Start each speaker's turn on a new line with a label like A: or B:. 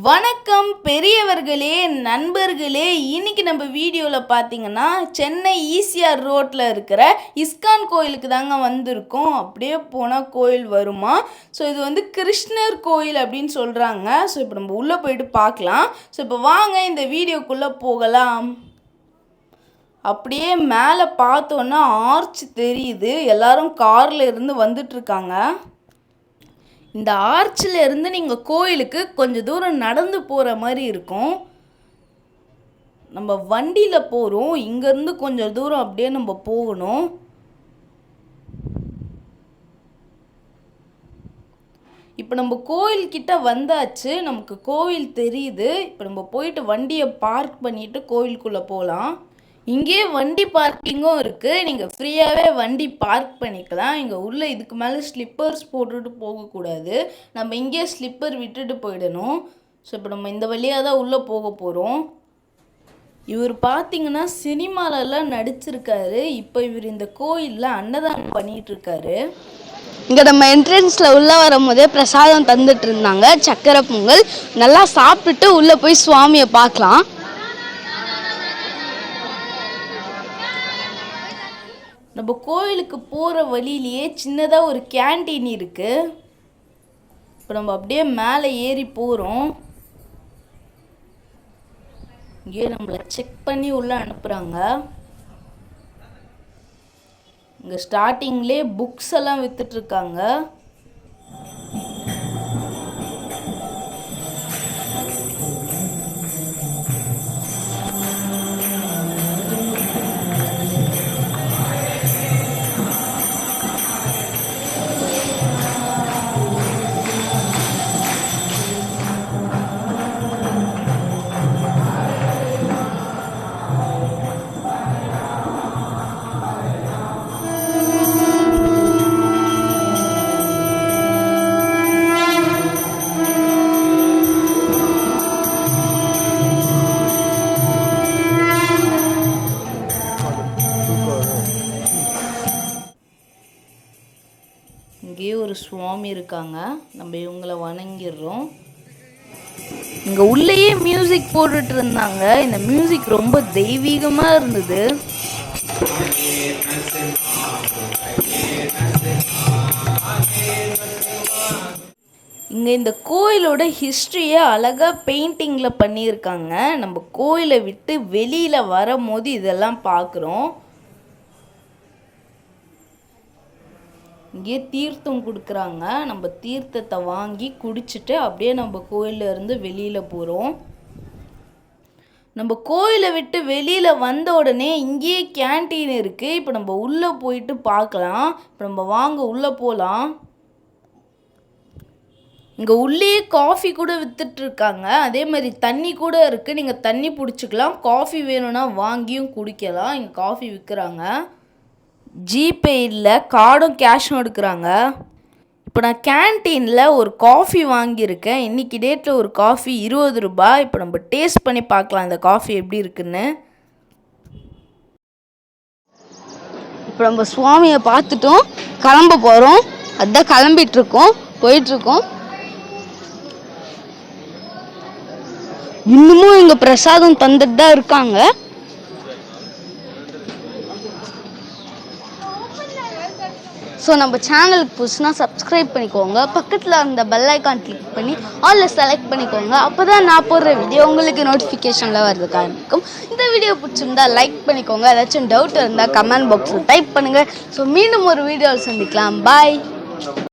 A: வணக்கம் பெரியவர்களே, நண்பர்களே. இன்னைக்கு நம்ம வீடியோவில் பார்த்தீங்கன்னா சென்னை ஈசிஆர் ரோட்டில் இருக்கிற இஸ்கான் கோயிலுக்கு தாங்க வந்திருக்கோம். அப்படியே போனால் கோயில் வருமா. ஸோ இது வந்து கிருஷ்ணர் கோயில் அப்படின்னு சொல்கிறாங்க. ஸோ இப்போ நம்ம உள்ளே போயிட்டு பார்க்கலாம். ஸோ இப்போ வாங்க இந்த வீடியோக்குள்ளே போகலாம். அப்படியே மேலே பார்த்தோன்னா ஆர்ச் தெரியுது. எல்லாரும் காரில் இருந்து வந்துட்டுருக்காங்க. இந்த ஆர்ச்சில் இருந்து நீங்கள் கோயிலுக்கு கொஞ்சம் தூரம் நடந்து போகிற மாதிரி இருக்கும். நம்ம வண்டியில் போகிறோம். இங்கேருந்து கொஞ்சம் தூரம் அப்படியே நம்ம போகணும். இப்போ நம்ம கோயில்கிட்ட வந்தாச்சு. நமக்கு கோவில் தெரியுது. இப்போ நம்ம போயிட்டு வண்டியை பார்க் பண்ணிவிட்டு கோயிலுக்குள்ளே போகலாம். இங்கே வண்டி பார்க்கிங்கும் இருக்குது. நீங்கள் ஃப்ரீயாகவே வண்டி பார்க் பண்ணிக்கலாம். இங்கே உள்ளே இதுக்கு மேலே ஸ்லிப்பர்ஸ் போட்டுட்டு போகக்கூடாது. நம்ம இங்கே ஸ்லிப்பர் விட்டுட்டு போயிடணும். ஸோ இப்போ நம்ம இந்த வழியாக தான் உள்ளே போக போகிறோம். இவர் பார்த்தீங்கன்னா சினிமாலெல்லாம் நடிச்சிருக்காரு. இப்போ இவர் இந்த கோயிலில் அன்னதானம் பண்ணிகிட்ருக்காரு.
B: இங்கே நம்ம என்ட்ரன்ஸில் உள்ளே வரும்போதே பிரசாதம் தந்துட்டு இருந்தாங்க, சக்கரை பொங்கல். நல்லா சாப்பிட்டுட்டு உள்ளே போய் சுவாமியை பார்க்கலாம்.
A: நம்ம கோயிலுக்கு போகிற வழியிலேயே சின்னதாக ஒரு கேன்டீன் இருக்குது. இப்போ நம்ம அப்படியே மேலே ஏறி போகிறோம். இங்கே நம்மளை செக் பண்ணி உள்ளே அனுப்புகிறாங்க. இங்கே ஸ்டார்டிங்லேயே புக்ஸ் எல்லாம் விற்றுட்ருக்காங்க. இங்கே ஒரு சுவாமி இருக்காங்க. நம்ம இவங்களை வணங்கிடுறோம். இங்கே உள்ளேயே மியூசிக் போட்டுட்டு இருந்தாங்க. இந்த மியூசிக் ரொம்ப தெய்வீகமாக இருந்தது. இங்கே இந்த கோயிலோட ஹிஸ்ட்ரியை அழகாக பெயிண்டிங்கில் பண்ணியிருக்காங்க. நம்ம கோயிலை விட்டு வெளியில் வரும்போது இதெல்லாம் பார்க்குறோம். இங்கே தீர்த்தம் கொடுக்குறாங்க. நம்ம தீர்த்தத்தை வாங்கி குடிச்சிட்டு அப்படியே நம்ம கோயிலில் இருந்து வெளியில் போகிறோம். நம்ம கோயிலை விட்டு வெளியில் வந்த உடனே இங்கேயே கேன்டீன் இருக்குது. இப்போ நம்ம உள்ளே போயிட்டு பார்க்கலாம். இப்போ நம்ம வாங்க உள்ளே போகலாம். இங்கே உள்ளேயே காஃபி கூட விற்றுட்ருக்காங்க. அதே மாதிரி தண்ணி கூட இருக்குது. நீங்கள் தண்ணி பிடிச்சிக்கலாம். காஃபி வேணும்னா வாங்கியும் குடிக்கலாம். இங்கே காஃபி விற்கிறாங்க. ஜிபே இல்லை, கார்டும் கேஷும் எடுக்கிறாங்க. இப்போ நான் கேன்டீனில் ஒரு காஃபி வாங்கியிருக்கேன். இன்றைக்கி டேட்டில் ஒரு காஃபி 20 ரூபாய். இப்போ நம்ம டேஸ்ட் பண்ணி பார்க்கலாம் இந்த காஃபி எப்படி இருக்குன்னு.
B: இப்போ நம்ம சுவாமியை பார்த்துட்டோம், கிளம்ப போகிறோம். அதுதான் கிளம்பிட்டுருக்கோம், போயிட்டுருக்கோம். இன்னமும் இங்கே பிரசாதம் தந்துட்டு தான் இருக்காங்க. ஸோ நம்ம சேனலுக்கு புதுசுனா சப்ஸ்கிரைப் பண்ணிக்கோங்க. பக்கத்தில் அந்த பெல் ஐக்கான் கிளிக் பண்ணி ஆல்ல செலக்ட் பண்ணிக்கோங்க. அப்போ தான் நான் போடுற வீடியோ உங்களுக்கு நோட்டிஃபிகேஷனில் வரதுக்காக இருக்கும். இந்த வீடியோ பிடிச்சிருந்தா லைக் பண்ணிக்கோங்க. ஏதாச்சும் டவுட் இருந்தால் கமெண்ட் பாக்ஸில் டைப் பண்ணுங்கள். ஸோ மீண்டும் ஒரு வீடியோவில் சந்திக்கலாம். பாய்.